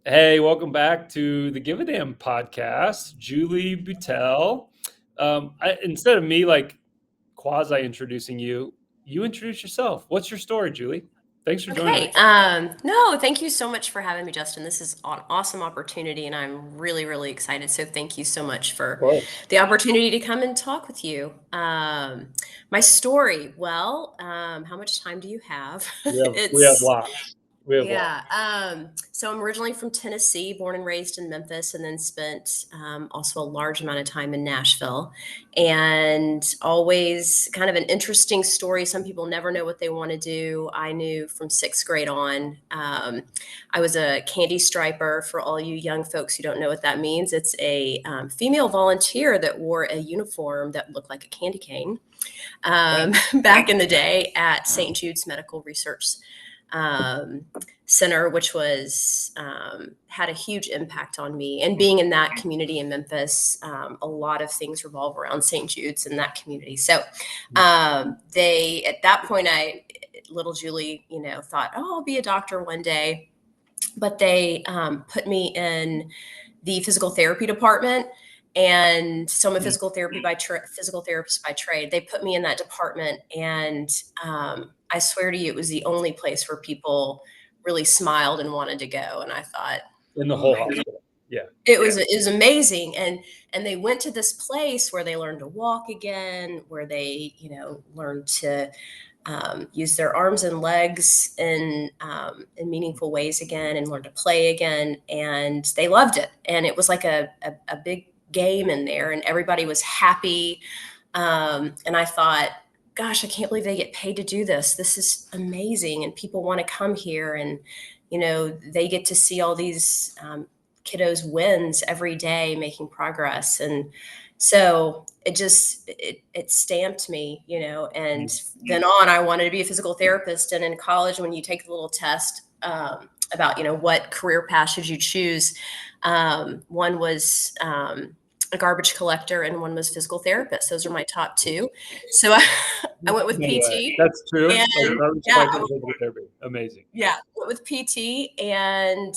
Hey, welcome back to the Give a Damn podcast. Julie Buttell. Instead of me quasi introducing you, you introduce yourself. What's your story, Julie? Thanks for joining Okay. me. No, thank you so much for having me, Justin. This is an awesome opportunity, and I'm really, really excited. So thank you so much Of for course. the opportunity to come and talk with you. My story. How much time do you have? We have It's lots. We have lots. yeah. So I'm originally from Tennessee, born and raised in Memphis, and then spent also a large amount of time in Nashville. And always kind of an interesting story. Some people never know what they want to do. I knew from sixth grade on. I was a candy striper. For all you young folks who don't know what that means, it's a female volunteer that wore a uniform that looked like a candy cane back in the day at St. Jude's Medical Research um, Center, which was had a huge impact on me. And being in that community in Memphis, a lot of things revolve around St. Jude's in that community. So they, at that point, little Julie, thought, oh, I'll be a doctor one day. But they put me in the physical therapy department. And so I'm a physical therapist by trade. They put me in that department, and I swear to you, it was the only place where people really smiled and wanted to go. And I thought, In the oh whole my God, hospital. Yeah. it was amazing. And they went to this place where they learned to walk again, where they learned to use their arms and legs in meaningful ways again, and learn to play again. And they loved it. And it was like a big game in there, and everybody was happy. And I thought, gosh, I can't believe they get paid to do this. This is amazing. And people want to come here, and, they get to see all these kiddos wins every day, making progress. And so it stamped me, and then on, I wanted to be a physical therapist. And in college, when you take the little test about, what career path should you choose, one was a garbage collector, and one was physical therapist. Those are my top two. So I went with No way. PT. That's true. And Like garbage yeah, collector, physical therapy. Amazing. yeah, went with PT, and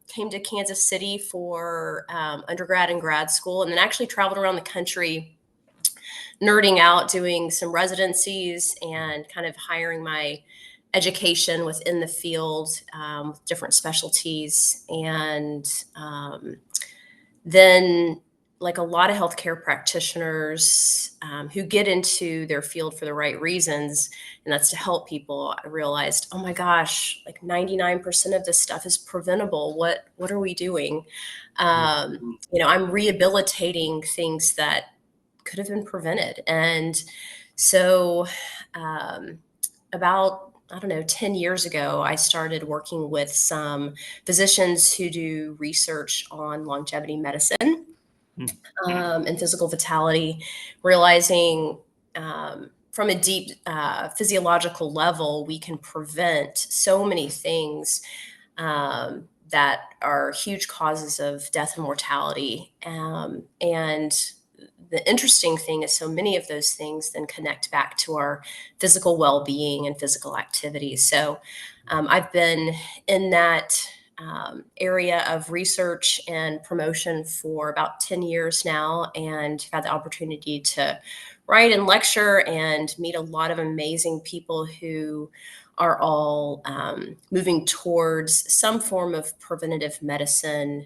came to Kansas City for undergrad and grad school, and then actually traveled around the country nerding out, doing some residencies and kind of hiring my education within the field with different specialties. And then, like a lot of healthcare practitioners who get into their field for the right reasons, and that's to help people, I realized, oh my gosh, like 99% of this stuff is preventable. What are we doing? I'm rehabilitating things that could have been prevented. And so, about, I don't know, 10 years ago, I started working with some physicians who do research on longevity medicine and physical vitality, realizing from a deep physiological level, we can prevent so many things that are huge causes of death and mortality. And the interesting thing is, so many of those things then connect back to our physical well-being and physical activity. So I've been in that area of research and promotion for about 10 years now, and had the opportunity to write and lecture and meet a lot of amazing people who are all moving towards some form of preventative medicine.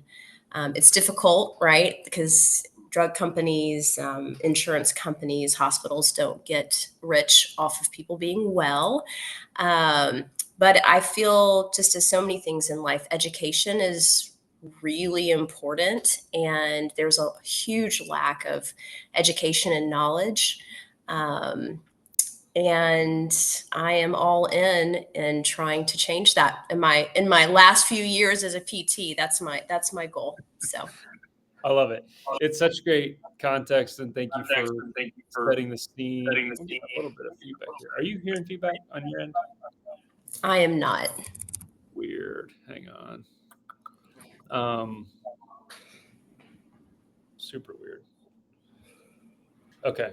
It's difficult, right? Because drug companies, insurance companies, hospitals don't get rich off of people being well. Um, but I feel, just as so many things in life, education is really important. And there's a huge lack of education and knowledge. Um, and I am all in trying to change that. In my last few years as a PT, that's my goal. So I love it. It's such great context, and thank you for setting the scene. I'm getting a little bit of feedback here. Are you hearing feedback on your end? I am not. Weird. Hang on. Um, Super weird. Okay.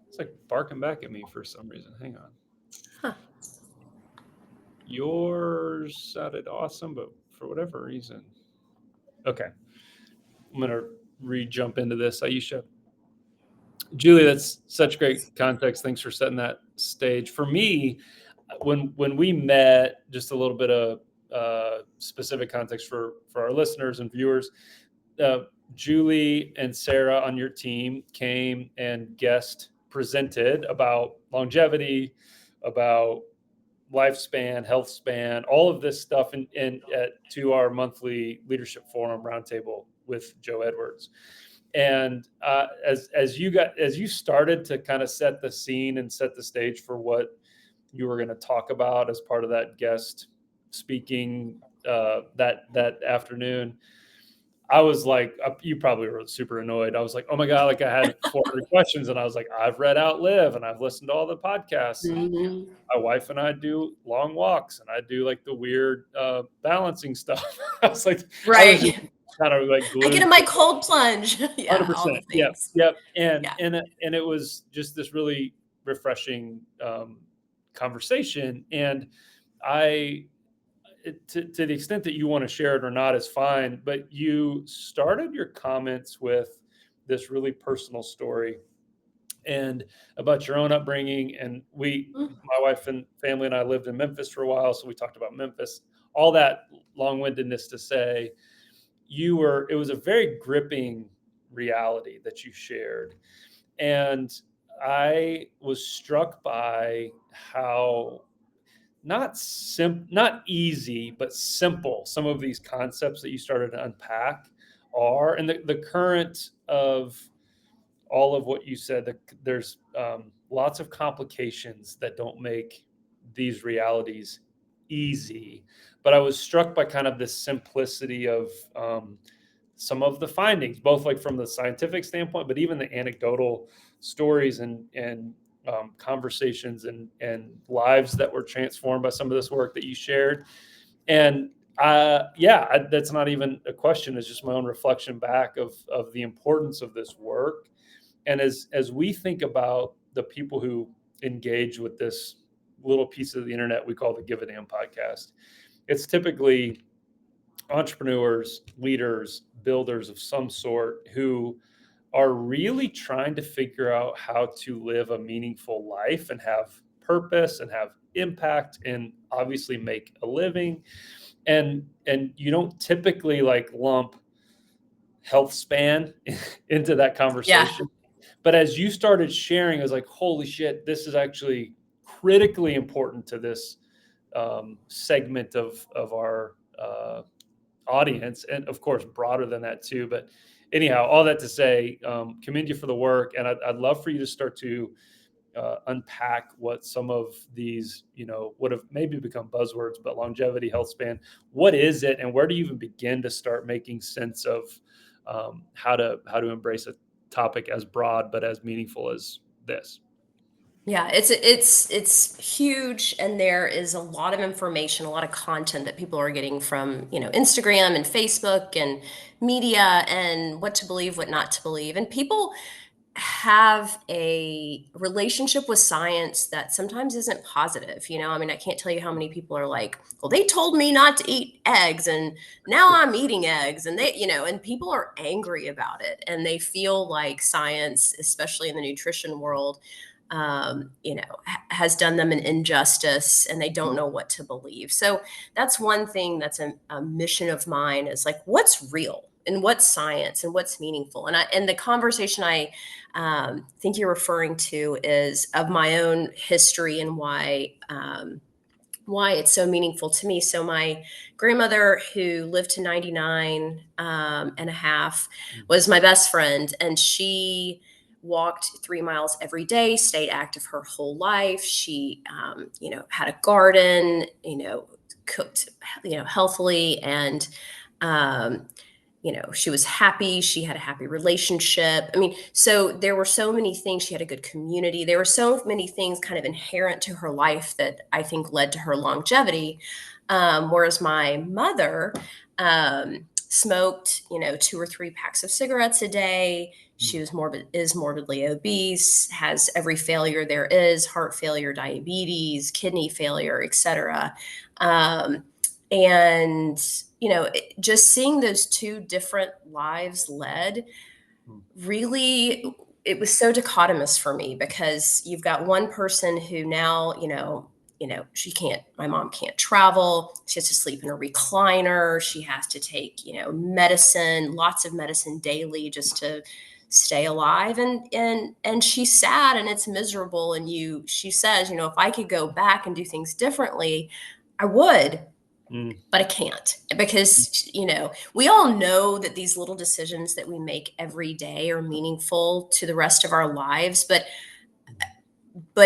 It's like barking back at me for some reason. Hang on. Huh. Yours sounded awesome, but for whatever reason. Okay. I'm going to re-jump into this. Aisha. Julie, that's such great context. Thanks for setting that stage. For me, when we met, just a little bit of specific context for our listeners and viewers, Julie and Sarah on your team came and guest presented about longevity, about lifespan, health span, all of this stuff to our monthly leadership forum roundtable with Joe Edwards. And as you started to kind of set the scene and set the stage for what you were going to talk about as part of that guest speaking that afternoon, I was like, you probably were super annoyed. I was like, oh my God, like I had 400 questions, and I was like, I've read Outlive and I've listened to all the podcasts. Mm-hmm. My wife and I do long walks, and I do like the weird balancing stuff. I was like, I was just Right. kind of like I glued get in to my cold plunge. Yeah, all the 100%. Yep. things. Yep. And Yeah. and it was just this really refreshing conversation. And I, to the extent that you want to share it or not is fine, but you started your comments with this really personal story and about your own upbringing. And my wife and family and I lived in Memphis for a while, so we talked about Memphis. All that long-windedness to say, it was a very gripping reality that you shared. And I was struck by how not easy, but simple some of these concepts that you started to unpack are. And the current of all of what you said, there's lots of complications that don't make these realities easy. But I was struck by kind of this simplicity of some of the findings, both like from the scientific standpoint, but even the anecdotal stories and conversations and lives that were transformed by some of this work that you shared. And that's not even a question. It's just my own reflection back of the importance of this work. And as we think about the people who engage with this little piece of the internet we call the Give a Damn podcast, it's typically entrepreneurs, leaders, builders of some sort who are really trying to figure out how to live a meaningful life and have purpose and have impact and obviously make a living. And you don't typically like lump health span into that Yeah. conversation. But as you started sharing, I was like, holy shit, this is actually critically important to this segment of our audience, and of course broader than that too. But anyhow, all that to say, commend you for the work, and I'd love for you to start to unpack what some of these would have maybe become buzzwords, but longevity, health span, what is it, and where do you even begin to start making sense of how to embrace a topic as broad but as meaningful as this? Yeah, it's huge, and there is a lot of information, a lot of content that people are getting from, Instagram and Facebook and media, and what to believe, what not to believe. And people have a relationship with science that sometimes isn't positive. I mean, I can't tell you how many people are like, well, they told me not to eat eggs, and now I'm eating eggs. And and people are angry about it, and they feel like science, especially in the nutrition world, has done them an injustice, and they don't know what to believe. So that's one thing that's a mission of mine, is like, what's real and what's science and what's meaningful. And the conversation I think you're referring to is of my own history, and why it's so meaningful to me. So my grandmother, who lived to 99 and a half, was my best friend, and she walked 3 miles every day, stayed active her whole life. She, had a garden, cooked, healthily, and, she was happy. She had a happy relationship. I mean, so there were so many things. She had a good community. There were so many things kind of inherent to her life that I think led to her longevity. Whereas my mother smoked, 2 or 3 packs of cigarettes a day. She is morbidly obese, has every failure there is: heart failure, diabetes, kidney failure, etc. And, just seeing those two different lives led, really, it was so dichotomous for me, because you've got one person who now, my mom can't travel. She has to sleep in a recliner. She has to take, medicine, lots of medicine daily, just to stay alive. And she's sad and it's miserable. And she says, if I could go back and do things differently, I would, Mm. but I can't, because, we all know that these little decisions that we make every day are meaningful to the rest of our lives, but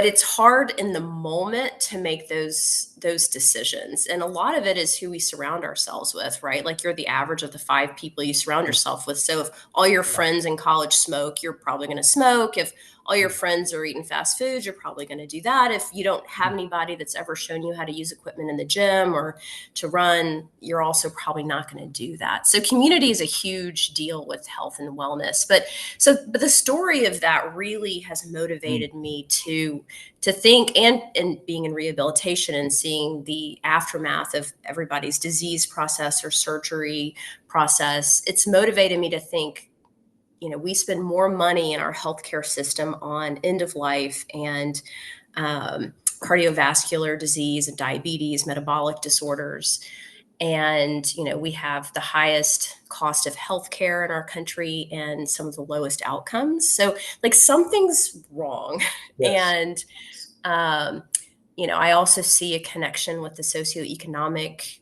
it's hard in the moment to make those decisions. And a lot of it is who we surround ourselves with, right? Like, you're the average of the 5 people you surround yourself with. So if all your friends in college smoke, you're probably going to smoke. If all your friends are eating fast food, you're probably going to do that. If you don't have anybody that's ever shown you how to use equipment in the gym or to run, you're also probably not going to do that. So community is a huge deal with health and wellness. But the story of that really has motivated me to think, and being in rehabilitation and seeing the aftermath of everybody's disease process or surgery process. It's motivated me to think, we spend more money in our healthcare system on end of life and cardiovascular disease and diabetes, metabolic disorders. And, we have the highest cost of healthcare in our country and some of the lowest outcomes. So, like, something's wrong. Yes. And, um, I also see a connection with the socioeconomic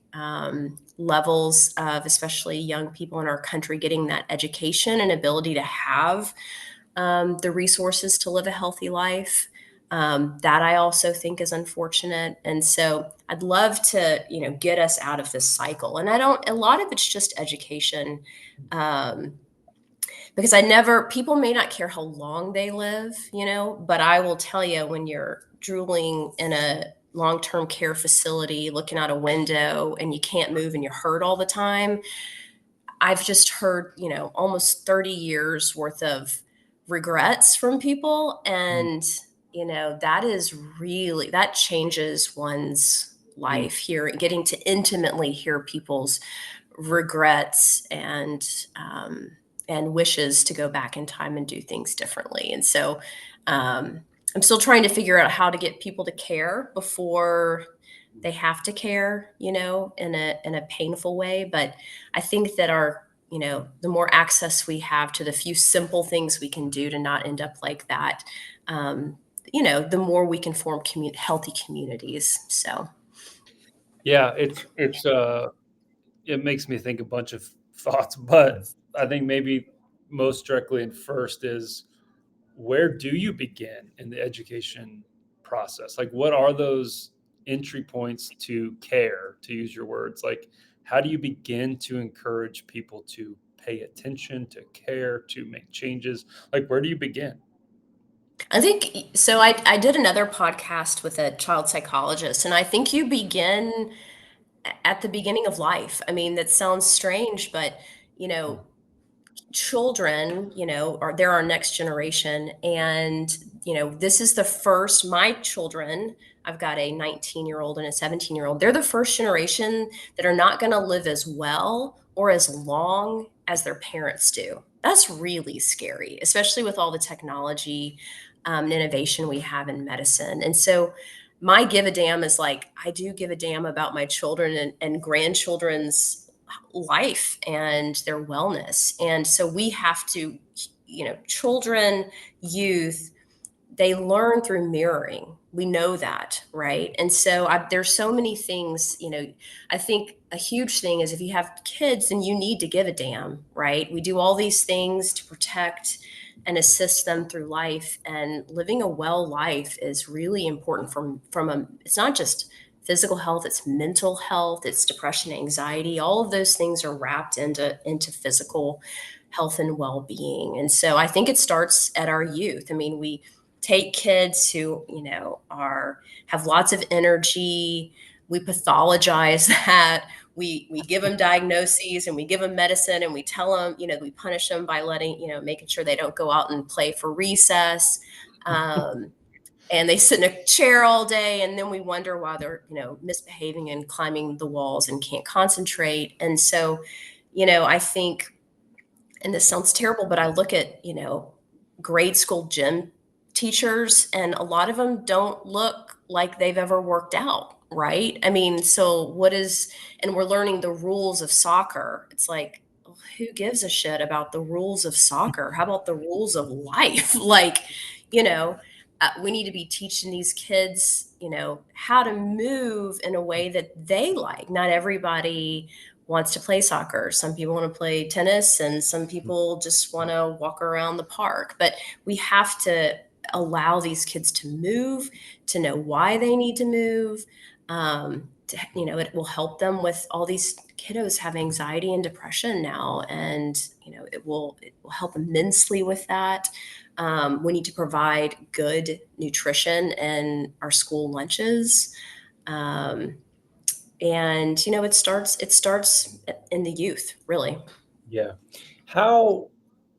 levels of especially young people in our country getting that education and ability to have the resources to live a healthy life. That I also think is unfortunate. And so I'd love to, get us out of this cycle. And a lot of it's just education. Um, because people may not care how long they live, but I will tell you, when you're drooling in a long-term care facility, looking out a window and you can't move and you're hurt all the time, I've just heard, almost 30 years worth of regrets from people. And, that changes one's Mm. life, here, getting to intimately hear people's regrets and wishes to go back in time and do things differently. And so, I'm still trying to figure out how to get people to care before they have to care, in a painful way. But I think that the more access we have to the few simple things we can do to not end up like that, um, the more we can form healthy communities. So, Yeah, it makes me think a bunch of thoughts, but I think maybe most directly and first is, where do you begin in the education process? Like, what are those entry points to care, to use your words? Like, how do you begin to encourage people to pay attention, to care, to make changes? Like, where do you begin? I think so. I did another podcast with a child psychologist, and I think you begin at the beginning of life. I mean, that sounds strange, but, you know, children, are they're our next generation. And, this is the first, my children, I've got a 19-year-old and a 17-year-old. They're the first generation that are not going to live as well or as long as their parents do. That's really scary, especially with all the technology and innovation we have in medicine. And so, my give a damn is like, I do give a damn about my children and grandchildren's life and their wellness. And so we have to, children, youth, they learn through mirroring. We know that, right? And so there's so many things, I think a huge thing is, if you have kids, then you need to give a damn, right? We do all these things to protect and assist them through life, and living a well life is really important it's not just physical health, it's mental health, it's depression, anxiety. All of those things are wrapped into physical health and well-being. And so I think it starts at our youth. I mean, we take kids who, have lots of energy, we pathologize that, we give them diagnoses and we give them medicine, and we tell them, we punish them by making sure they don't go out and play for recess. um, and they sit in a chair all day, and then we wonder why they're, misbehaving and climbing the walls and can't concentrate. And so, I think, and this sounds terrible, but I look at, grade school gym teachers, and a lot of them don't look like they've ever worked out, right? I mean, so and we're learning the rules of soccer. It's like, well, who gives a shit about the rules of soccer? How about the rules of life? Like, you know, we need to be teaching these kids, how to move in a way that they like. Not everybody wants to play soccer. Some people want to play tennis, and some people just want to walk around the park. But we have to allow these kids to move, to know why they need to move. It will help them with all these kiddos have anxiety and depression now, and it will help immensely with that. We need to provide good nutrition in our school lunches. Um, and it starts in the youth, really. Yeah. How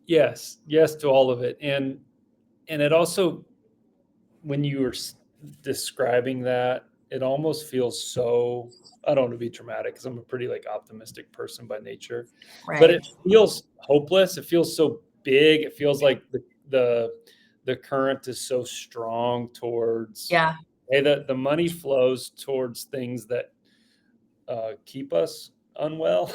yes to all of it. And it also, when you were describing that, it almost feels so, I don't want to be dramatic because I'm a pretty like optimistic person by nature, but Right. it feels hopeless. It feels so big. It feels like the the current is so strong towards, Yeah. hey, the money flows towards things that keep us unwell.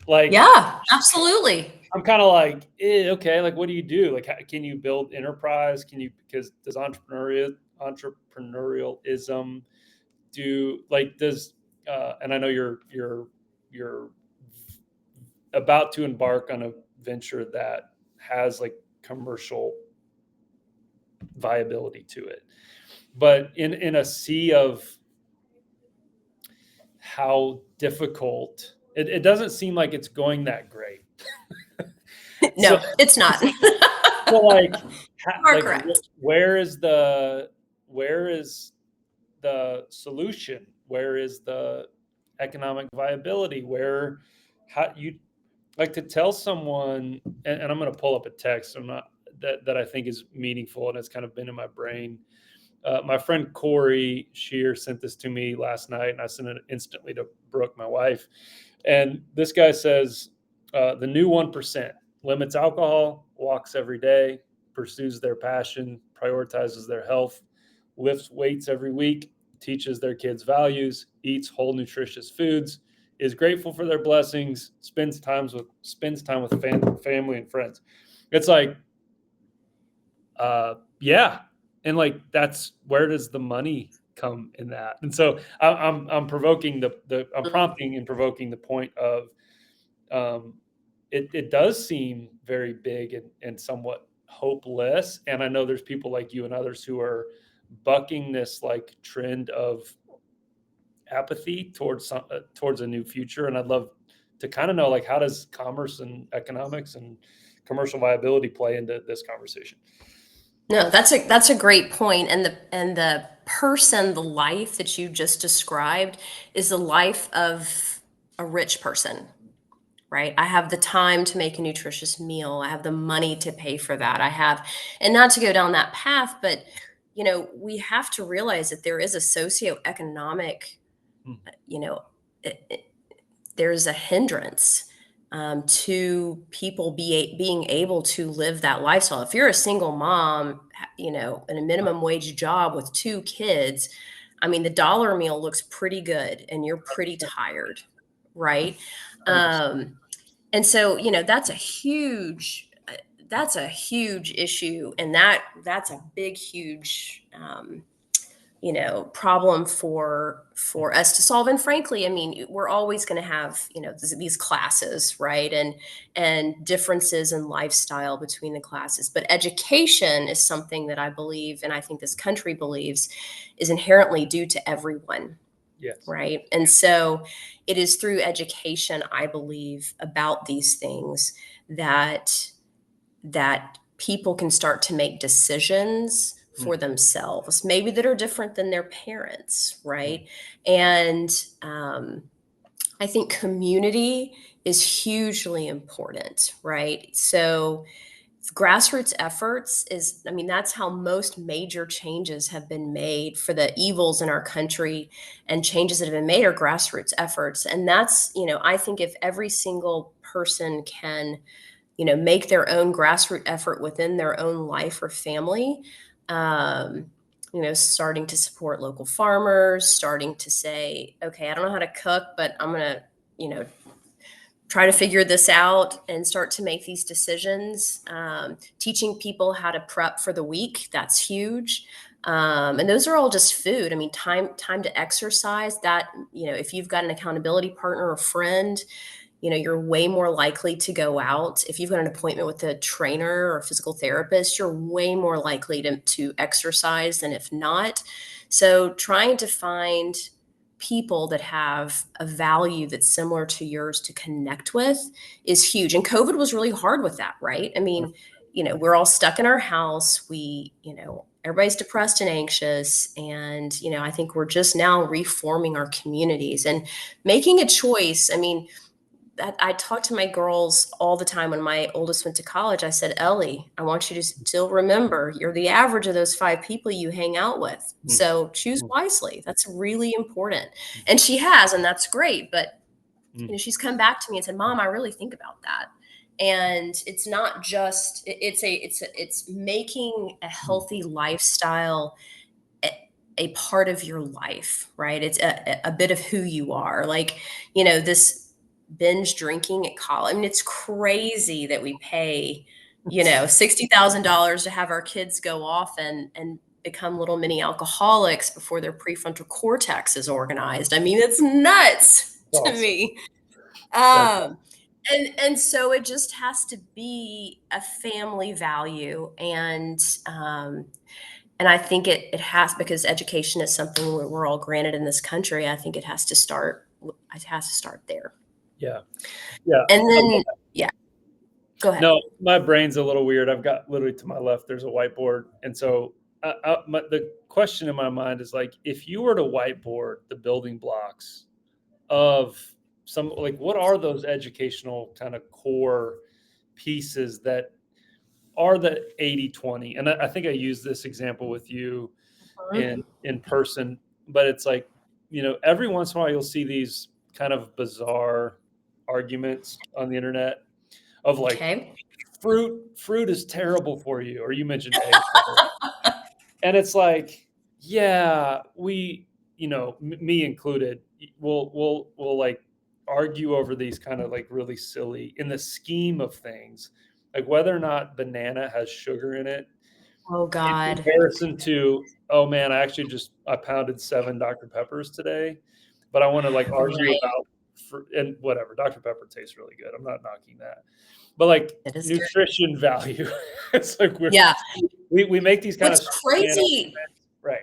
Like, Yeah, absolutely. I'm kind of like, okay, like, what do you do? Like, how, can you build enterprise? Can you, because does entrepreneurialism do, like, does, and I know you're about to embark on a venture that has like commercial viability to it, but in a sea of how difficult, it doesn't seem like it's going that great. So, No, it's not. so like, You are correct. where is the solution? Where is the economic viability? Where, how you, like, to tell someone, and I'm going to pull up a text I'm not, that I think is meaningful, and it's kind of been in my brain. My friend Corey Shear sent this to me last night, and I sent it instantly to Brooke, my wife. And this guy says, the new 1% limits alcohol, walks every day, pursues their passion, prioritizes their health, lifts weights every week, teaches their kids values, eats whole nutritious foods, is grateful for their blessings, spends time with family and friends. It's like, yeah, and like, that's, where does the money come in that? And so I'm provoking I'm prompting and provoking the point of, um, it does seem very big and somewhat hopeless. And I know there's people like you and others who are bucking this like trend of apathy towards a new future. And I'd love to kind of know, like, how does commerce and economics and commercial viability play into this conversation? No, that's a great point. And the person, the life that you just described is the life of a rich person, right? I have the time to make a nutritious meal. I have the money to pay for that. And not to go down that path, but we have to realize that there is a socioeconomic, Hmm. you know, it, there's a hindrance to people being able to live that lifestyle. If you're a single mom, in a minimum wage job with two kids, I mean, the dollar meal looks pretty good and you're pretty tired, right? 100%. And so, that's a huge issue, and that's a big, huge problem for us to solve. And frankly, I mean, we're always going to have these classes, right? And differences in lifestyle between the classes. But education is something that I believe, and I think this country believes, is inherently due to everyone, Yes. right? And so it is through education, I believe, about these things that people can start to make decisions for Mm, themselves, maybe that are different than their parents, mm, right? And I think community is hugely important, right? So grassroots efforts is, I mean, that's how most major changes have been made for the evils in our country, and changes that have been made are grassroots efforts. And that's, I think if every single person can, make their own grassroots effort within their own life or family, um, starting to support local farmers, starting to say, okay, I don't know how to cook, but I'm going to, try to figure this out and start to make these decisions. Teaching people how to prep for the week, that's huge. And those are all just food. I mean, time to exercise. That, if you've got an accountability partner or friend, you're way more likely to go out. If you've got an appointment with a trainer or a physical therapist, you're way more likely to exercise than if not. So trying to find people that have a value that's similar to yours to connect with is huge. And COVID was really hard with that, right? I mean, we're all stuck in our house. Everybody's depressed and anxious. And, I think we're just now reforming our communities and making a choice. I mean, I talk to my girls all the time. When my oldest went to college, I said, Ellie, I want you to still remember you're the average of those 5 people you hang out with. So choose wisely. That's really important. And she has, and that's great. But, she's come back to me and said, Mom, I really think about that. And it's not just, it's making a healthy lifestyle a part of your life, right? It's a bit of who you are. Like, this binge drinking at college. I mean, it's crazy that we pay, $60,000 to have our kids go off and become little mini alcoholics before their prefrontal cortex is organized. I mean, it's nuts to Awesome. me. And so it just has to be a family value. And I think it has, because education is something we're all granted in this country. I think it has to start. It has to start there. Yeah. Yeah. And then, yeah, go ahead. No, my brain's a little weird. I've got literally to my left, there's a whiteboard. And so the question in my mind is like, if you were to whiteboard the building blocks of some, like, what are those educational kind of core pieces that are the 80-20? And I think I used this example with you in person, but it's like, every once in a while you'll see these kind of bizarre arguments on the internet of like, Okay. fruit is terrible for you, or you mentioned eggs. And it's like, yeah, we, me included, we'll like argue over these kind of like really silly, in the scheme of things, like whether or not banana has sugar in it, Oh in God. comparison to, oh man, I pounded 7 Dr. Peppers today, but I want to like argue Right. about, and whatever, Dr. Pepper tastes really good. I'm not knocking that, but like It is good. nutrition value, it's like Yeah. we make these kind What's of crazy, right.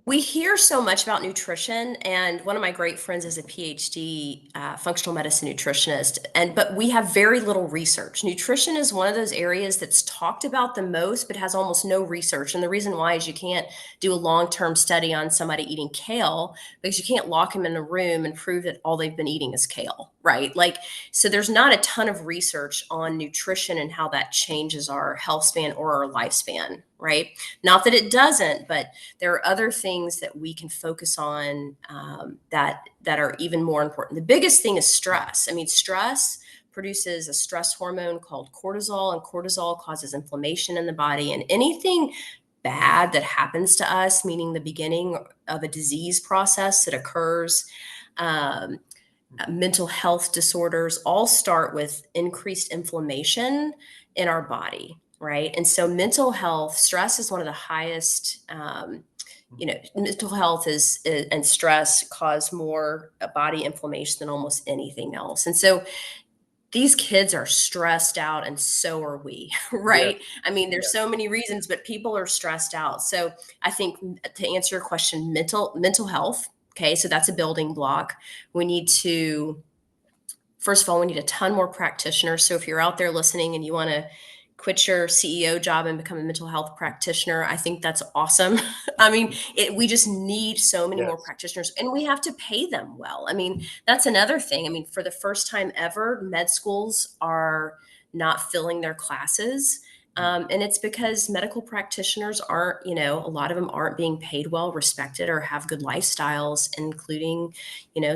we hear so much about nutrition, and one of my great friends is a PhD functional medicine nutritionist. But we have very little research. Nutrition is one of those areas that's talked about the most, but has almost no research. And the reason why is you can't do a long-term study on somebody eating kale, because you can't lock them in a room and prove that all they've been eating is kale, right? Like, so there's not a ton of research on nutrition and how that changes our health span or our lifespan, right? Not that it doesn't, but there are other things that we can focus on, that are even more important. The biggest thing is stress. I mean, stress produces a stress hormone called cortisol, and cortisol causes inflammation in the body. And anything bad that happens to us, meaning the beginning of a disease process that occurs, um, mental health disorders, all start with increased inflammation in our body, right? And so mental health, stress is one of the highest, mental health and stress cause more body inflammation than almost anything else. And so these kids are stressed out, and so are we, Yeah. right? I mean, there's so many reasons, but people are stressed out. So I think, to answer your question, mental health. Okay, so that's a building block. We need to, first of all, we need a ton more practitioners. So if you're out there listening and you want to quit your CEO job and become a mental health practitioner, I think that's awesome. I mean, we just need so many more Yes. practitioners, and we have to pay them well. I mean, that's another thing. I mean, for the first time ever, med schools are not filling their classes. And it's because medical practitioners aren't, a lot of them aren't being paid well, respected, or have good lifestyles, including,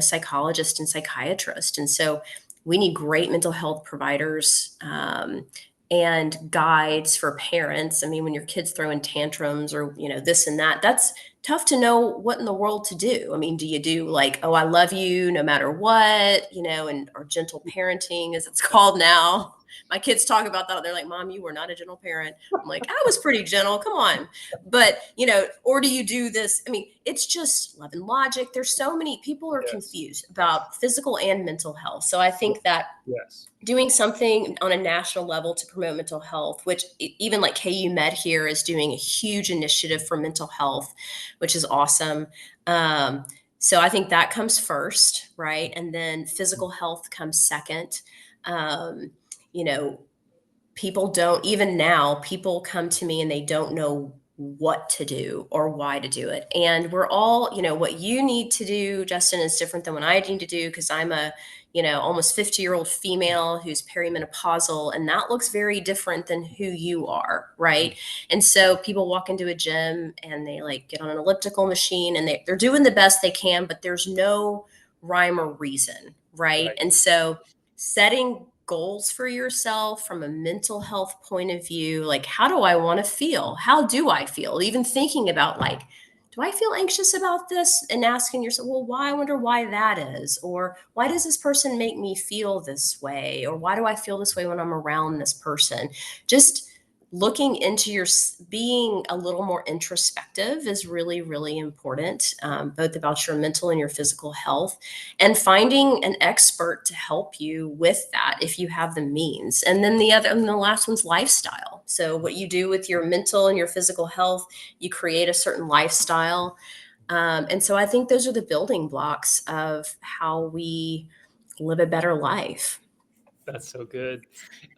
psychologists and psychiatrists. And so we need great mental health providers, and guides for parents. I mean, when your kids throwing tantrums or, this and that, that's tough to know what in the world to do. I mean, do you do like, oh, I love you no matter what, and or gentle parenting as it's called now? My kids talk about that. They're like, Mom, you were not a gentle parent. I'm like, I was pretty gentle. Come on. But, or do you do this? I mean, it's just love and logic. There's so many people are Yes. confused about physical and mental health. So I think that Yes. doing something on a national level to promote mental health, which even like KU Med here is doing a huge initiative for mental health, which is awesome. So I think that comes first, right? And then physical health comes second. Um, you know, People don't, even now, people come to me and they don't know what to do or why to do it. And we're all, what you need to do, Justin, is different than what I need to do, because I'm a, almost 50-year-old female who's perimenopausal, and that looks very different than who you are, right? And so people walk into a gym and they like get on an elliptical machine and they're doing the best they can, but there's no rhyme or reason, right? Right. And so setting goals for yourself from a mental health point of view, like, how do I want to feel? How do I feel? Even thinking about, like, do I feel anxious about this? And asking yourself, well, why? I wonder why that is. Or why does this person make me feel this way? Or why do I feel this way when I'm around this person? Just looking into being a little more introspective is really, really important, both about your mental and your physical health, and finding an expert to help you with that if you have the means. And then the last one's lifestyle. So what you do with your mental and your physical health, you create a certain lifestyle. And so I think those are the building blocks of how we live a better life. That's so good.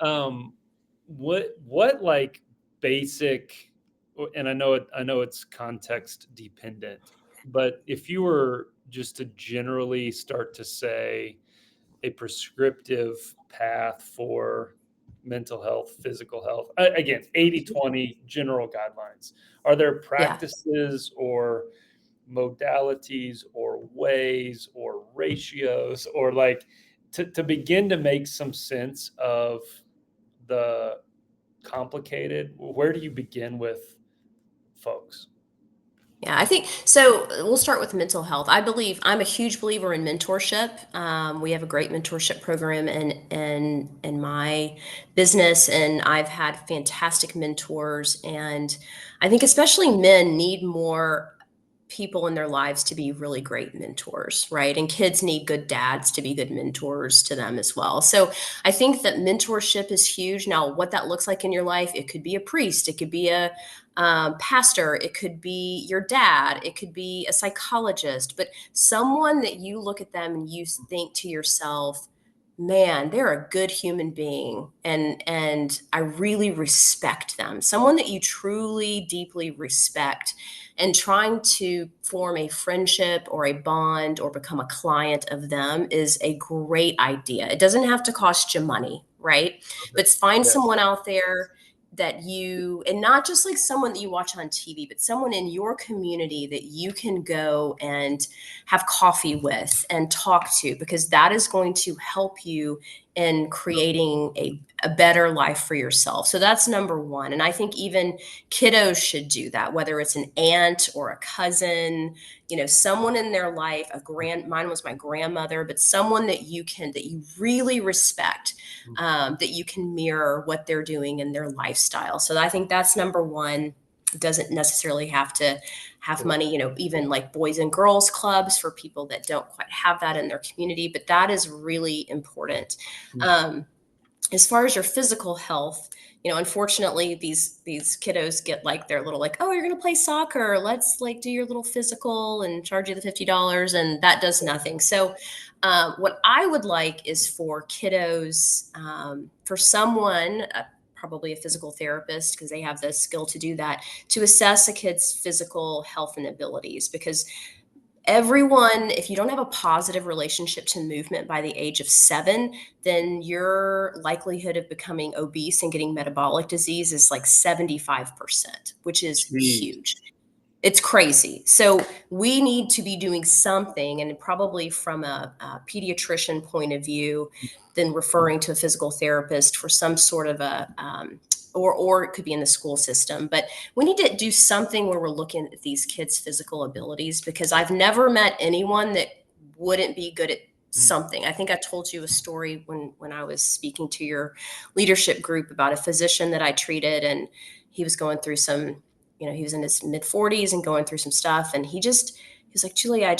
Um, what like basic, and I know it's context dependent, but if you were just to generally start to say a prescriptive path for mental health, physical health, again, 80/20 general guidelines, are there Yeah. practices or modalities or ways or ratios or like to begin to make some sense of the complicated, where do you begin with folks? Yeah, I think so. We'll start with mental health. I'm a huge believer in mentorship. We have a great mentorship program in my business, and I've had fantastic mentors. And I think especially men need more people in their lives to be really great mentors, right? And kids need good dads to be good mentors to them as well. So I think that mentorship is huge. Now, what that looks like in your life, it could be a priest, it could be a pastor, it could be your dad, it could be a psychologist, but someone that you look at them and you think to yourself, man, they're a good human being, and I really respect them. Someone that you truly deeply respect, and trying to form a friendship or a bond or become a client of them is a great idea. It doesn't have to cost you money, right? But Perfect. find Yes. someone out there that and not just like someone that you watch on TV, but someone in your community that you can go and have coffee with and talk to, because that is going to help you in creating a better life for yourself. So that's number one. And I think even kiddos should do that, whether it's an aunt or a cousin, someone in their life, mine was my grandmother, but someone that you really respect, that you can mirror what they're doing in their lifestyle. So I think that's number one. It doesn't necessarily have to have Cool. money, even like boys and girls clubs for people that don't quite have that in their community, but that is really important. Mm. Um, as far as your physical health, unfortunately, these kiddos get like their little like, oh, you're gonna play soccer, let's like do your little physical and charge you the $50, and that does nothing. So what I would like is for kiddos, for someone, probably a physical therapist, because they have the skill to do that, to assess a kid's physical health and abilities, because everyone, if you don't have a positive relationship to movement by the age of 7, then your likelihood of becoming obese and getting metabolic disease is like 75%, which is Jeez. huge. It's crazy. So we need to be doing something, and probably from a pediatrician point of view, then referring to a physical therapist for some sort of or it could be in the school system. But we need to do something where we're looking at these kids' physical abilities, because I've never met anyone that wouldn't be good at Mm, something. I think I told you a story when I was speaking to your leadership group about a physician that I treated, and he was going through some, he was in his mid 40s and going through some stuff. And he was like, Julie, I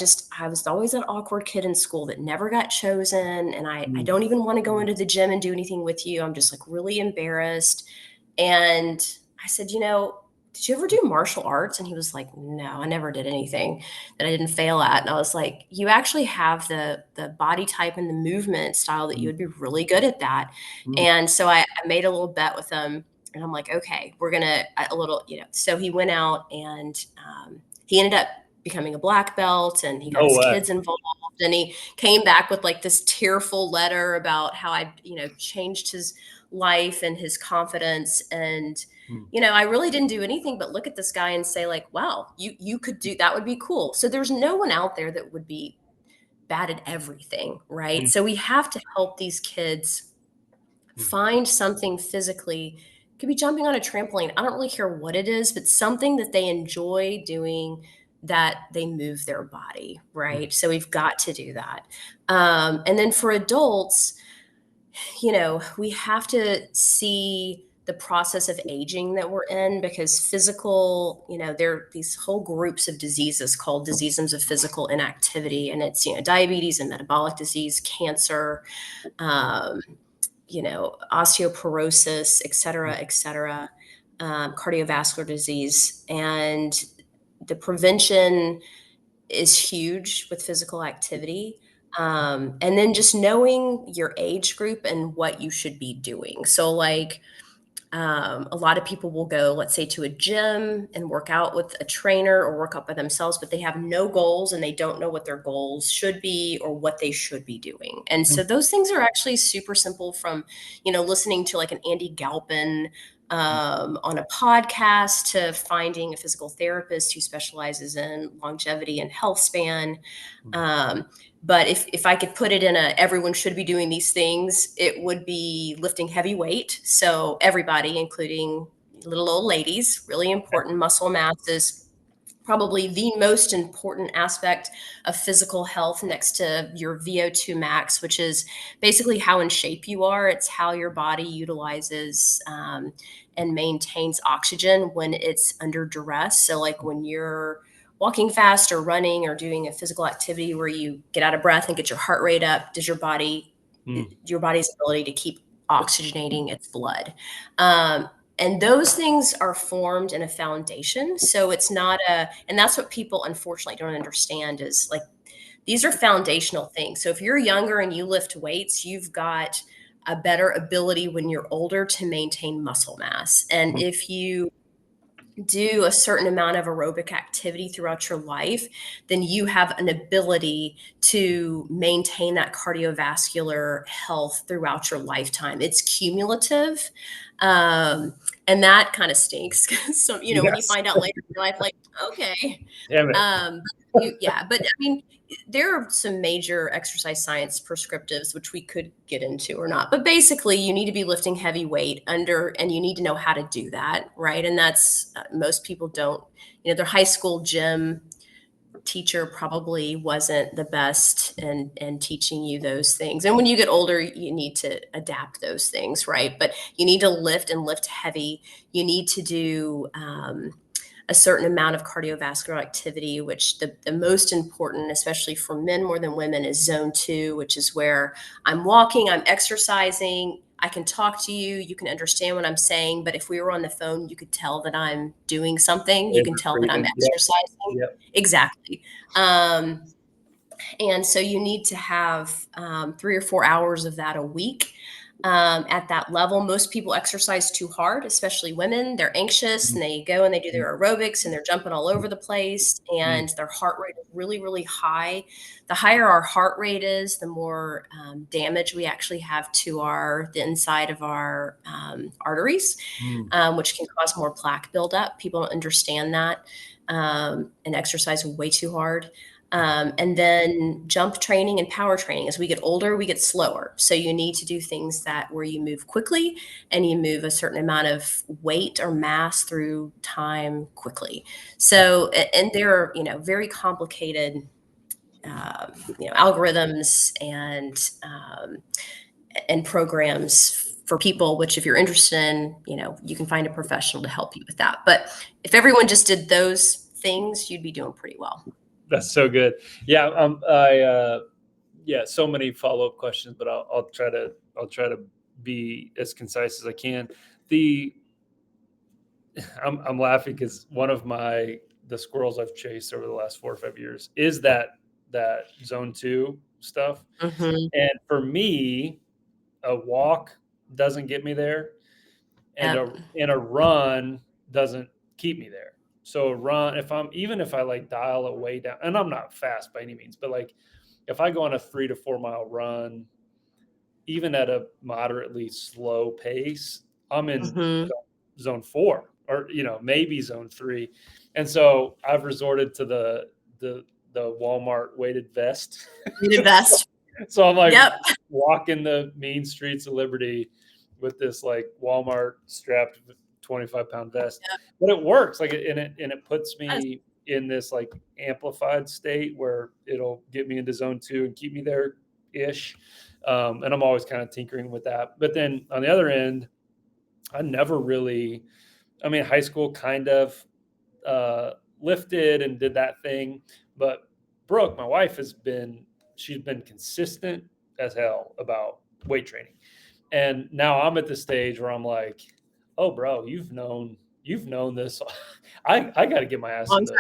was always that awkward kid in school that never got chosen. And I mm, don't even want to go into the gym and do anything with you. I'm just like really embarrassed. And I said, did you ever do martial arts? And he was like, no, I never did anything that I didn't fail at. And I was like, you actually have the body type and the movement style that you mm, would be really good at that. mm, And so I made a little bet with him, and I'm like, okay, we're gonna a little, so he went out, and he ended up becoming a black belt, and he got no his way. kids involved, and he came back with like this tearful letter about how I, changed his life and his confidence. And Mm, I really didn't do anything but look at this guy and say, like, wow, you could do that, would be cool. So there's no one out there that would be bad at everything, right? mm, So we have to help these kids mm, find something physically. It could be jumping on a trampoline. I don't really care what it is, but something that they enjoy doing, that they move their body, mm, right? So we've got to do that. And then for adults, we have to see the process of aging that we're in, because physical, there are these whole groups of diseases called diseases of physical inactivity. And it's, diabetes and metabolic disease, cancer, um, osteoporosis, mm, et cetera, cardiovascular disease. And the prevention is huge with physical activity. And then just knowing your age group and what you should be doing. So, like, a lot of people will go, let's say, to a gym and work out with a trainer or work out by themselves, but they have no goals and they don't know what their goals should be or what they should be doing. And mm, so those things are actually super simple, from, listening to like an Andy Galpin mm, on a podcast, to finding a physical therapist who specializes in longevity and health span. mm. Um, but if I could put it in a everyone should be doing these things, it would be lifting heavy weight. So everybody, including little old ladies, really important. Muscle mass is probably the most important aspect of physical health, next to your VO2 max, which is basically how in shape you are. It's how your body utilizes and maintains oxygen when it's under duress. So, like when you're walking fast or running or doing a physical activity where you get out of breath and get your heart rate up, does Mm. your body's ability to keep oxygenating its blood. And those things are formed in a foundation. So it's not and that's what people unfortunately don't understand, is like, these are foundational things. So if you're younger and you lift weights, you've got a better ability when you're older to maintain muscle mass. And Mm. if you do a certain amount of aerobic activity throughout your life, then you have an ability to maintain that cardiovascular health throughout your lifetime. It's cumulative. Um, and that kind of stinks. So, when you Yes. find out later in your life, like, okay. Damn it. Yeah, but I mean, there are some major exercise science prescriptives, which we could get into or not. But basically, you need to be lifting heavy weight and you need to know how to do that, right? And that's most people don't. Their high school gym teacher probably wasn't the best in teaching you those things. And when you get older, you need to adapt those things, right? But you need to lift and lift heavy. You need to do a certain amount of cardiovascular activity, which the most important, especially for men more than women, is zone 2, which is where I'm walking, I'm exercising, I can talk to you, you can understand what I'm saying, but if we were on the phone, you could tell that I'm doing something, you Labor can tell that I'm breathing. Yep. exercising. Yep. Exactly. And so you need to have 3 or 4 hours of that a week. at that level. Most people exercise too hard, especially women. They're anxious and they go and they do their aerobics and they're jumping all over the place and their heart rate is really, really high. The higher our heart rate is, the more damage we actually have to the inside of our arteries, which can cause more plaque buildup. People don't understand that, and exercise way too hard. And then jump training and power training. As we get older, we get slower. So you need to do things where you move quickly and you move a certain amount of weight or mass through time quickly. So, and there are, very complicated, algorithms and programs for people, which if you're interested in, you can find a professional to help you with that. But if everyone just did those things, you'd be doing pretty well. That's so good. Yeah. Yeah, so many follow-up questions, but I'll try to be as concise as I can. I'm laughing because one of the squirrels I've chased over the last 4 or 5 years is that zone 2 stuff. Mm-hmm. And for me, a walk doesn't get me there, and a run doesn't keep me there. So a run, if I like dial it way down, and I'm not fast by any means, but like if I go on a 3 to 4 mile run, even at a moderately slow pace, I'm in zone 4 or maybe zone 3. And so I've resorted to the Walmart weighted vest. Weighted vest. So I'm like walking the mean streets of Liberty with this like Walmart strapped 25-pound vest. But it works, like, and it puts me in this like amplified state where it'll get me into zone 2 and keep me there ish. And I'm always kind of tinkering with that. But then on the other end, I never really, high school kind of lifted and did that thing. But Brooke, my wife, she's been consistent as hell about weight training. And now I'm at the stage where I'm like, oh, bro, you've known this. I got to get my ass into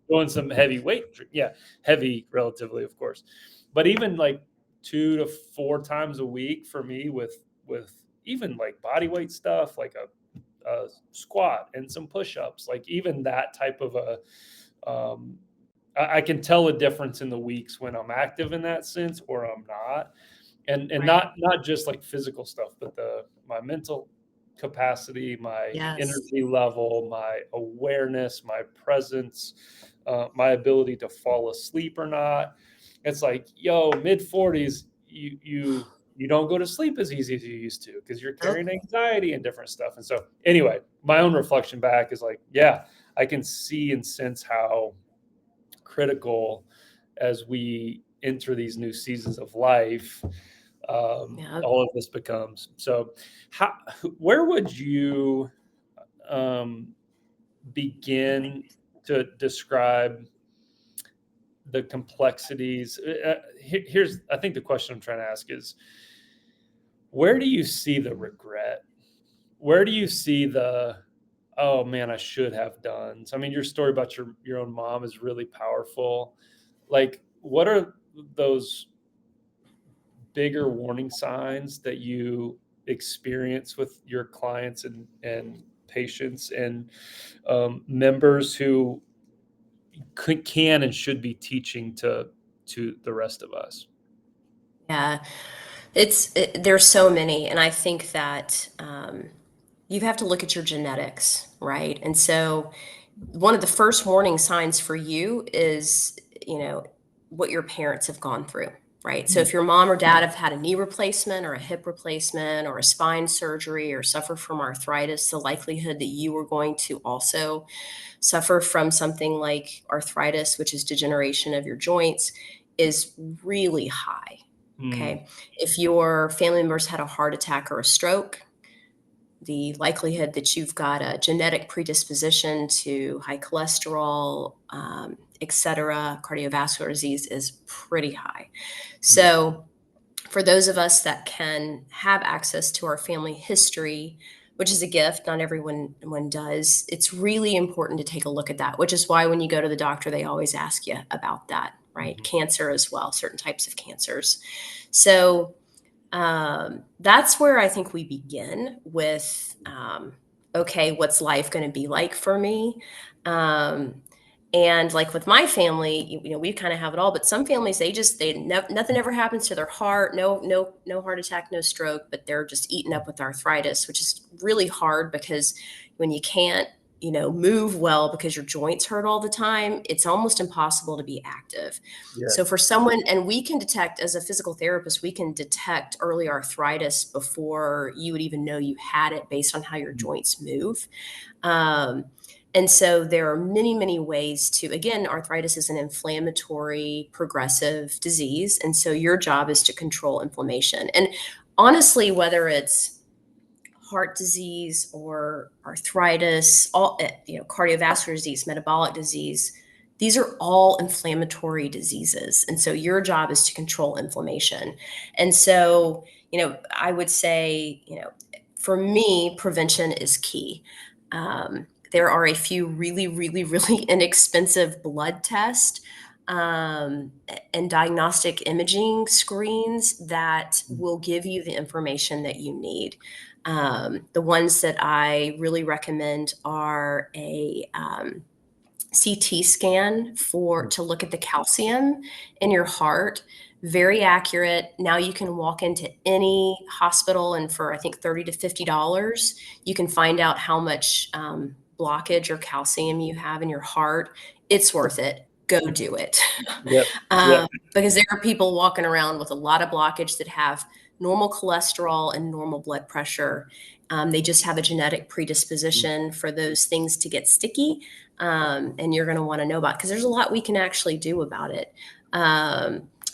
doing some heavy weight. Yeah, heavy relatively, of course. But even like 2 to 4 times a week for me with even like body weight stuff, like a squat and some push-ups, like even that type of I can tell a difference in the weeks when I'm active in that sense or I'm not. And not just like physical stuff, but my mental capacity, my energy level, my awareness, my presence, my ability to fall asleep or not. It's like, mid 40s, you don't go to sleep as easy as you used to because you're carrying anxiety and different stuff. And so anyway, my own reflection back is like, yeah, I can see and sense how critical as we enter these new seasons of life, all of this becomes. So where would you begin to describe the complexities? Here's, I think the question I'm trying to ask is, where do you see the regret? Where do you see oh man, I should have done? So, your story about your own mom is really powerful. Like, what are those bigger warning signs that you experience with your clients and patients and members who can and should be teaching to the rest of us? Yeah, there's so many. And I think that you have to look at your genetics, right? And so one of the first warning signs for you is, what your parents have gone through, right? So if your mom or dad have had a knee replacement or a hip replacement or a spine surgery or suffer from arthritis, the likelihood that you are going to also suffer from something like arthritis, which is degeneration of your joints, is really high. Okay. If your family members had a heart attack or a stroke, the likelihood that you've got a genetic predisposition to high cholesterol, et cetera, cardiovascular disease is pretty high. So for those of us that can have access to our family history, which is a gift, not everyone does, it's really important to take a look at that, which is why when you go to the doctor, they always ask you about that, right? Cancer as well, certain types of cancers. So That's where I think we begin with, okay, what's life going to be like for me? Um, and like with my family, we kind of have it all, but some families, nothing ever happens to their heart. No heart attack, no stroke, but they're just eaten up with arthritis, which is really hard because when you can't, move well because your joints hurt all the time, it's almost impossible to be active. So Yes. for someone, and we can detect, as a physical therapist, we can detect early arthritis before you would even know you had it based on how your Mm. joints move. Um, and so there are many, many ways to, again, arthritis is an inflammatory progressive disease. And so your job is to control inflammation. And honestly, whether it's heart disease or arthritis, cardiovascular disease, metabolic disease, these are all inflammatory diseases. And so your job is to control inflammation. And so, I would say, for me, prevention is key. There are a few really, really, really inexpensive blood tests and diagnostic imaging screens that will give you the information that you need. The ones that I really recommend are a CT scan to look at the calcium in your heart. Very accurate. Now you can walk into any hospital, and for I think $30 to $50, you can find out how much blockage or calcium you have in your heart. It's worth it. Go do it. Yep. Yep. Because there are people walking around with a lot of blockage that have normal cholesterol and normal blood pressure. They just have a genetic predisposition for those things to get sticky, and you're going to want to know about, because there's a lot we can actually do about it,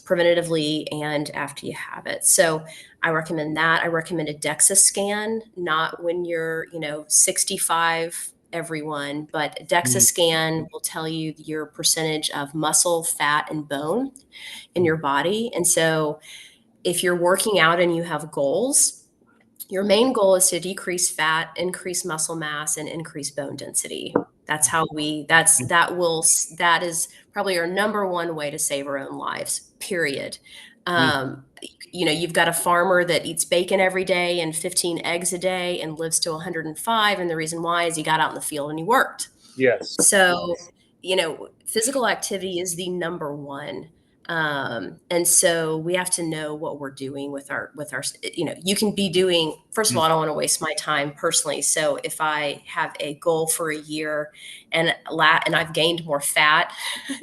preventatively and after you have it. So I recommend that. I recommend a DEXA scan, not when you're 65, everyone, but a DEXA Mm. scan will tell you your percentage of muscle, fat, and bone in Mm. your body. And so if you're working out and you have goals, your main goal is to decrease fat, increase muscle mass, and increase bone density. That's how we, that's, that is probably our number one way to save our own lives, period. Mm. Um, you've got a farmer that eats bacon every day and 15 eggs a day and lives to 105. And the reason why is he got out in the field and he worked. Yes. So, physical activity is the number one. And so we have to know what we're doing with our, you can be doing, first of Mm. all, I don't want to waste my time personally. So if I have a goal for a year and I've gained more fat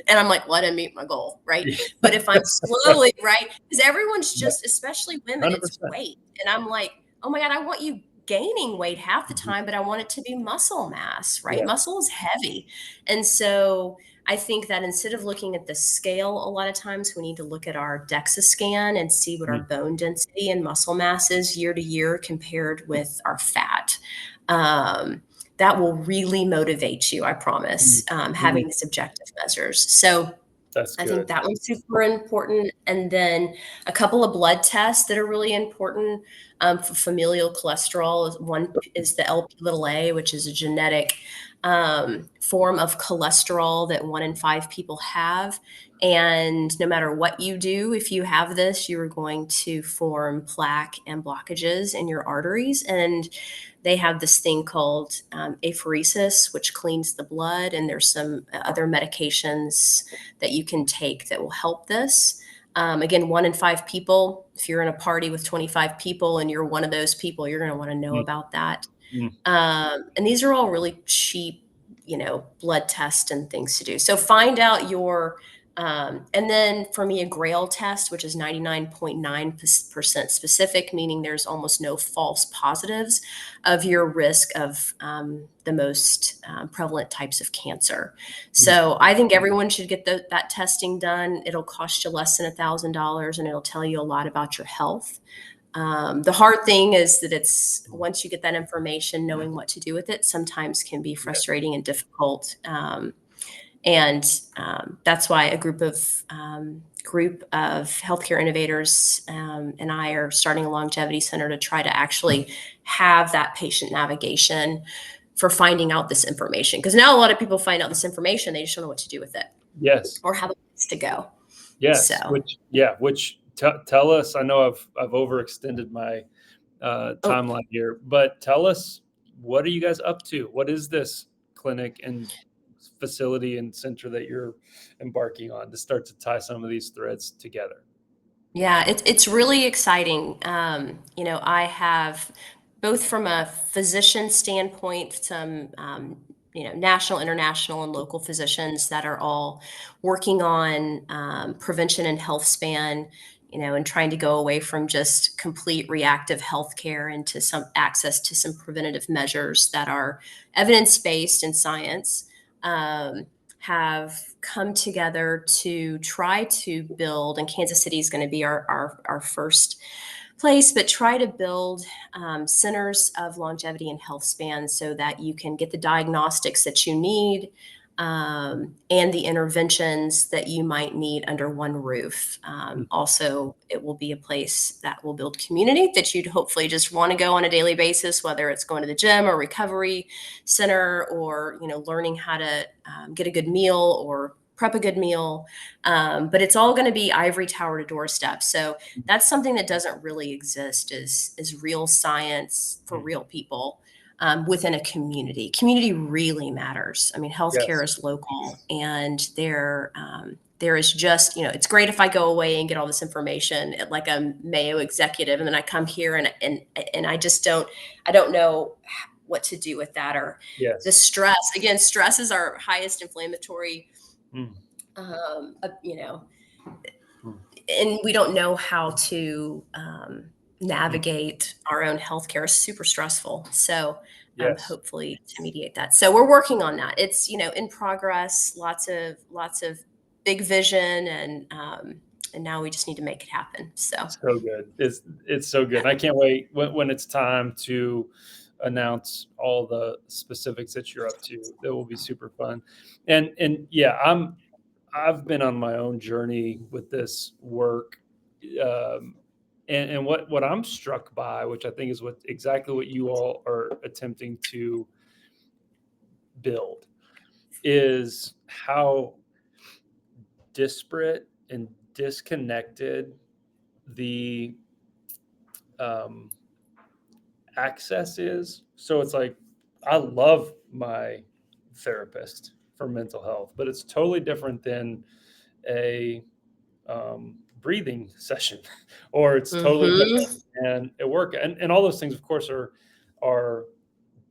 and I'm like, well, I didn't meet my goal. Right. Yeah. But if I'm slowly, right. Because everyone's Yep. just, especially women, it's 100%. weight. And I'm like, oh my God, I want you gaining weight half the time, but I want it to be muscle mass, right? Yeah. Muscle is heavy. And so I think that instead of looking at the scale, a lot of times we need to look at our DEXA scan and see what our Mm. bone density and muscle mass is year to year compared with our fat. Um, that will really motivate you, I promise, Mm. Mm. having these objective measures. So That's I think good. that one's super important. And then a couple of blood tests that are really important for familial cholesterol. One is the LP little a, which is a genetic form of cholesterol that 1 in 5 people have. And no matter what you do, if you have this, you are going to form plaque and blockages in your arteries. And they have this thing called apheresis, which cleans the blood. And there's some other medications that you can take that will help this. Again, 1 in 5 people, if you're in a party with 25 people and you're one of those people, you're going to want to know Mm. about that. Mm. And these are all really cheap, blood tests and things to do. So find out and then for me, a Grail test, which is 99.9% specific, meaning there's almost no false positives of your risk of the most prevalent types of cancer. Mm. So I think everyone should get that testing done. It'll cost you less than $1,000 and it'll tell you a lot about your health. The hard thing is that it's once you get that information, knowing what to do with it sometimes can be Yeah. frustrating and difficult. And that's why a group of healthcare innovators and I are starting a longevity center to try to actually have that patient navigation for finding out this information. Because now a lot of people find out this information, they just don't know what to do with it Yes. or have a place to go. Yes. So Which Tell us. I know I've overextended my Oh, timeline here, but tell us, what are you guys up to? What is this clinic and facility and center that you're embarking on to start to tie some of these threads together? yeah, it's really exciting. I have both from a physician standpoint, some national, international, and local physicians that are all working on prevention and health span. And trying to go away from just complete reactive healthcare into some access to some preventative measures that are evidence based in science. Um, have come together to try to build, and Kansas City is going to be our first place, but try to build centers of longevity and health span so that you can get the diagnostics that you need and the interventions that you might need under one roof. Also, it will be a place that will build community that you'd hopefully just want to go on a daily basis, whether it's going to the gym or recovery center or learning how to get a good meal or prep a good meal. But it's all going to be ivory tower to doorstep. So that's something that doesn't really exist is real science for Mhm. real people within a community. Community really matters. I mean, healthcare Yes. is local, and there is just it's great if I go away and get all this information at like a Mayo executive, and then I come here and I don't know what to do with that, or the Yes. stress. Again, stress is our highest inflammatory Mm. um, uh, you know Mm. and we don't know how to Mm. navigate our own healthcare. Is super stressful. So Yes. hopefully to mediate that. So we're working on that. It's in progress. Lots of big vision, and now we just need to make it happen. So So good. It's so good. yeah. And I can't wait when it's time to announce all the specifics that you're up to. That will be super fun. And yeah, I've been on my own journey with this work. Um, and what I'm struck by, which I think is what exactly what you all are attempting to build, is how disparate and disconnected the um, access is. So it's like, I love my therapist for mental health, but it's totally different than a breathing session, or it's totally Hmm. different and at work, and all those things, of course, are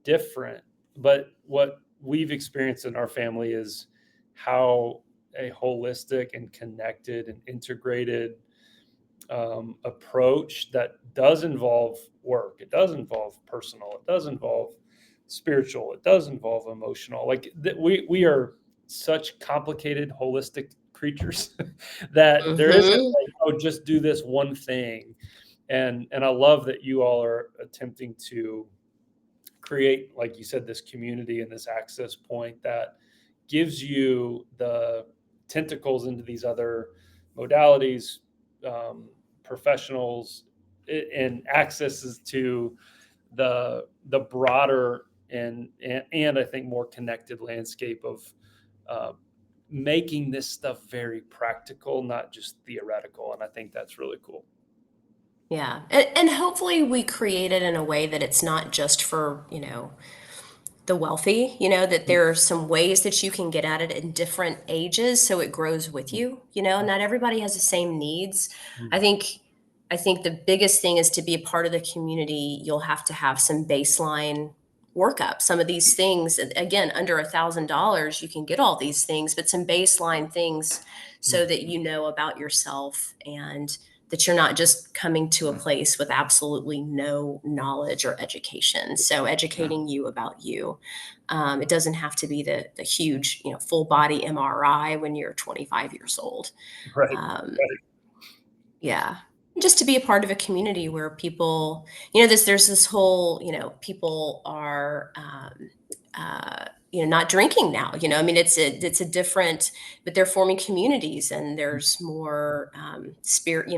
different. But what we've experienced in our family is how a holistic and connected and integrated approach that does involve work. It does involve personal. It does involve spiritual. It does involve emotional. Like we are such complicated, holistic creatures that there isn't Hmm. like, oh, just do this one thing. And I love that you all are attempting to create, like you said, this community and this access point that gives you the tentacles into these other modalities, um, professionals, and accesses to the broader and I think more connected landscape of uh, making this stuff very practical, not just theoretical. And I think that's really cool. Yeah, and hopefully we create it in a way that it's not just for the wealthy, that there are some ways that you can get at it in different ages so it grows with you. Not everybody has the same needs. I think I think the biggest thing is to be a part of the community. You'll have to have some baseline workup. Some of these things, again, under $1,000, you can get all these things, but some baseline things so that you know about yourself and that you're not just coming to a place with absolutely no knowledge or education. So educating you about you. It doesn't have to be the huge, full body MRI when you're 25 years old. Right. Um, Right. yeah. Just to be a part of a community where people, there's this whole, people are, not drinking now. I mean, it's a different, but they're forming communities, and there's more spirit,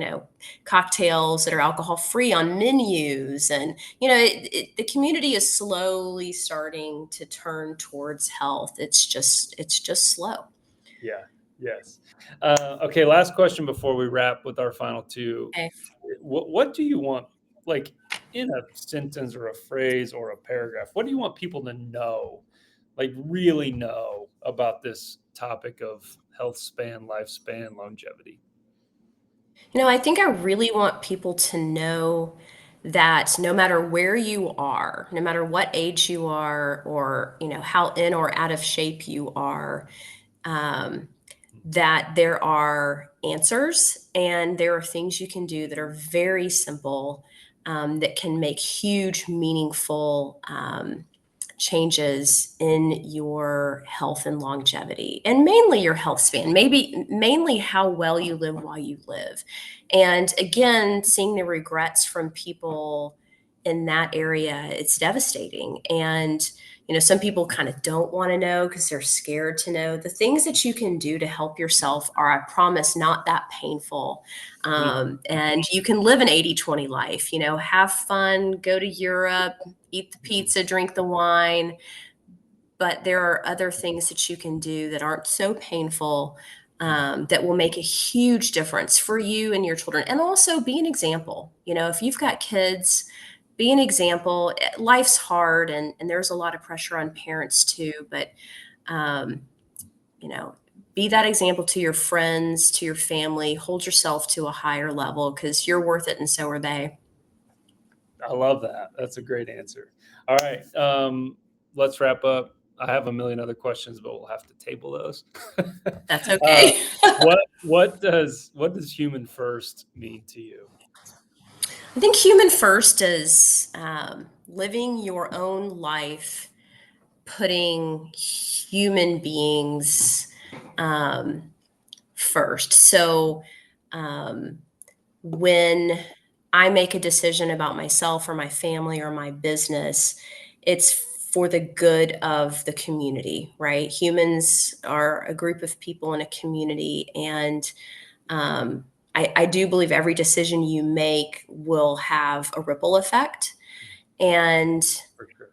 cocktails that are alcohol free on menus, and the community is slowly starting to turn towards health. It's just slow. Yeah. Yes. Okay, last question before we wrap with our final two. Okay. What do you want, like in a sentence or a phrase or a paragraph, what do you want people to know, like really know about this topic of health span, lifespan, longevity? I think I really want people to know that no matter where you are, no matter what age you are, or, how in or out of shape you are, um, that there are answers and there are things you can do that are very simple, that can make huge, meaningful changes in your health and longevity, and mainly your health span, maybe mainly how well you live while you live. And again, seeing the regrets from people in that area, it's devastating. And some people kind of don't want to know because they're scared to know. The things that you can do to help yourself are, I promise, not that painful. Mm, And you can live an 80-20 life, have fun, go to Europe, eat the mm, pizza, drink the wine. But there are other things that you can do that aren't so painful, that will make a huge difference for you and your children. And also be an example. If you've got kids, be an example. Life's hard, and there's a lot of pressure on parents too. But, um, you know, be that example to your friends, to your family. Hold yourself to a higher level because you're worth it and so are they. I love that. That's a great answer. All right, let's wrap up. I have a million other questions, but we'll have to table those. That's uh, okay. what does human first mean to you? I think human first is living your own life, putting human beings um, first. So um, when I make a decision about myself or my family or my business, it's for the good of the community, right? Humans are a group of people in a community, and um, I do believe every decision you make will have a ripple effect. And For sure.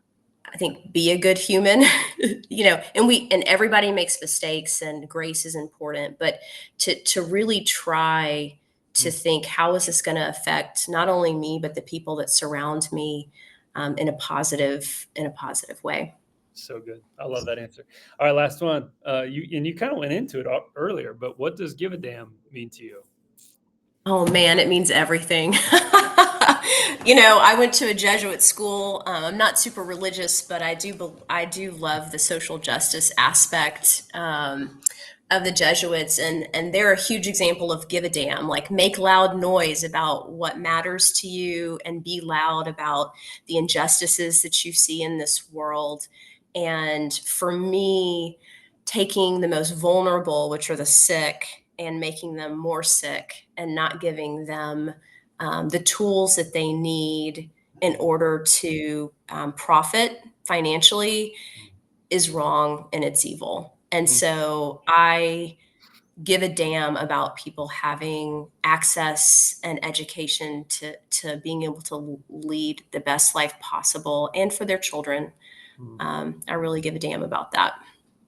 I think be a good human, and everybody makes mistakes, and grace is important, but to really try to Mm, think, how is this going to affect not only me but the people that surround me, in a positive way. so good. I love that answer. All right, last one. You kind of went into it earlier, but what does give a damn mean to you? Oh man, it means everything. I went to a Jesuit school. I'm not super religious, but I do love the social justice aspect of the Jesuits, and they're a huge example of give a damn. Like, make loud noise about what matters to you, and be loud about the injustices that you see in this world. And for me, taking the most vulnerable, which are the sick, and making them more sick, and not giving them the tools that they need in order to profit financially, is wrong and it's evil. And Mm, so I give a damn about people having access and education to being able to lead the best life possible, and for their children. mm. I really give a damn about that.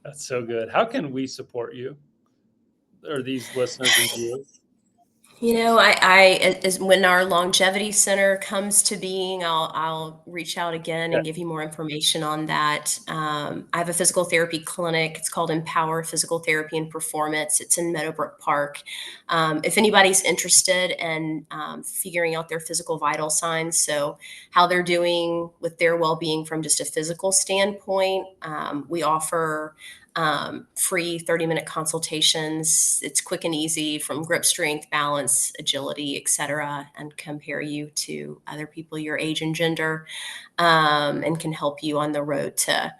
That's so good. How can we support you or these listeners and viewers? As when our longevity center comes to being, I'll reach out again Yeah. and give you more information on that. I have a physical therapy clinic. It's called Empower Physical Therapy and Performance. It's in Meadowbrook Park. If anybody's interested in figuring out their physical vital signs, so how they're doing with their well-being from just a physical standpoint, we offer free 30-minute consultations. It's quick and easy, from grip strength, balance, agility, etc., and compare you to other people your age and gender, and can help you on the road to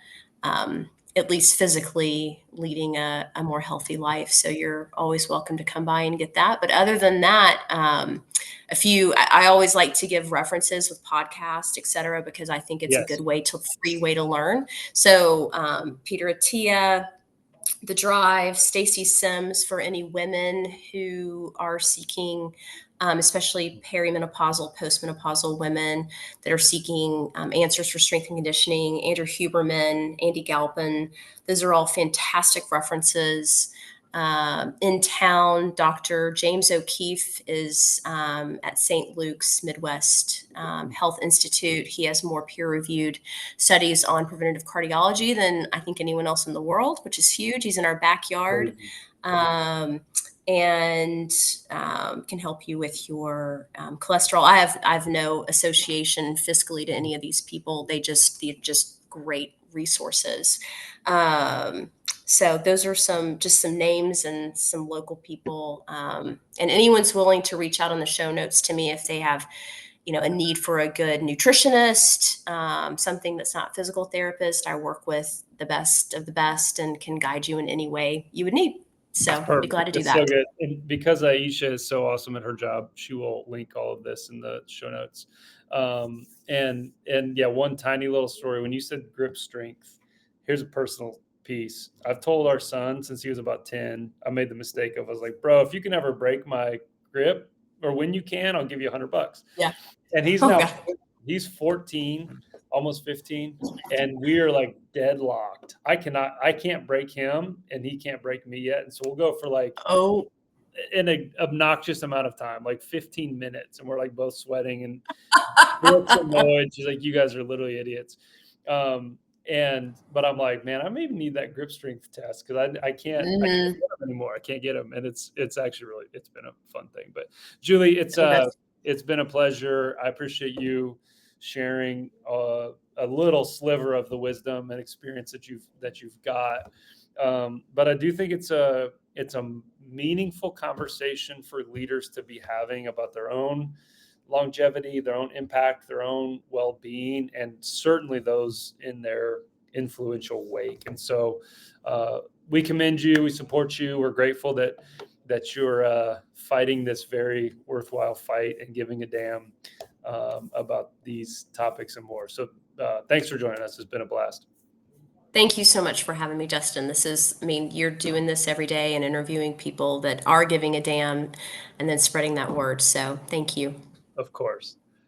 at least physically leading a more healthy life. So you're always welcome to come by and get that. But other than that, I always like to give references with podcasts, et cetera, because I think it's a good Yes. free way to learn. So Peter Atia, The Drive, Stacy Sims, for any women who are seeking, especially perimenopausal, postmenopausal women that are seeking answers for strength and conditioning, Andrew Huberman, Andy Galpin. Those are all fantastic references. In town, Dr. James O'Keefe is at St. Luke's Midwest Health Institute. He has more peer-reviewed studies on preventative cardiology than I think anyone else in the world, which is huge. He's in our backyard. Crazy. And can help you with your cholesterol. I have no association fiscally to any of these people. They're just great resources. So those are some names and some local people. And anyone's willing to reach out on the show notes to me if they have, a need for a good nutritionist, something that's not physical therapist. I work with the best of the best and can guide you in any way you would need. So I'd be glad to Perfect. do It's so that. good. And because Aisha is so awesome at her job, she will link all of this in the show notes. And yeah, one tiny little story. When you said grip strength, here's a personal piece. I've told our son since he was about 10, I made the mistake of, I was like, bro, if you can ever break my grip, or when you can, I'll give you $100. Yeah. And he's Oh now, God. he's 14, almost 15, and we are like deadlocked. I can't break him, and he can't break me yet. And so we'll go for like Oh. an obnoxious amount of time, like 15 minutes, and we're like both sweating, and Brooke's annoyed. She's like, "You guys are literally idiots." But I'm like, man, I maybe need that grip strength test because I can't get Mhm. them anymore. I can't get them, and it's actually it's been a fun thing. But Julie, Oh, that's it's been a pleasure. I appreciate you sharing a little sliver of the wisdom and experience that you've got. But I do think it's a meaningful conversation for leaders to be having about their own longevity, their own impact, their own well-being, and certainly those in their influential wake. And so we commend you, we support you, we're grateful that you're fighting this very worthwhile fight and giving a damn about these topics and more. So thanks for joining us. It's been a blast. Thank you so much for having me, Justin. You're doing this every day and interviewing people that are giving a damn and then spreading that word. So thank you. Of course.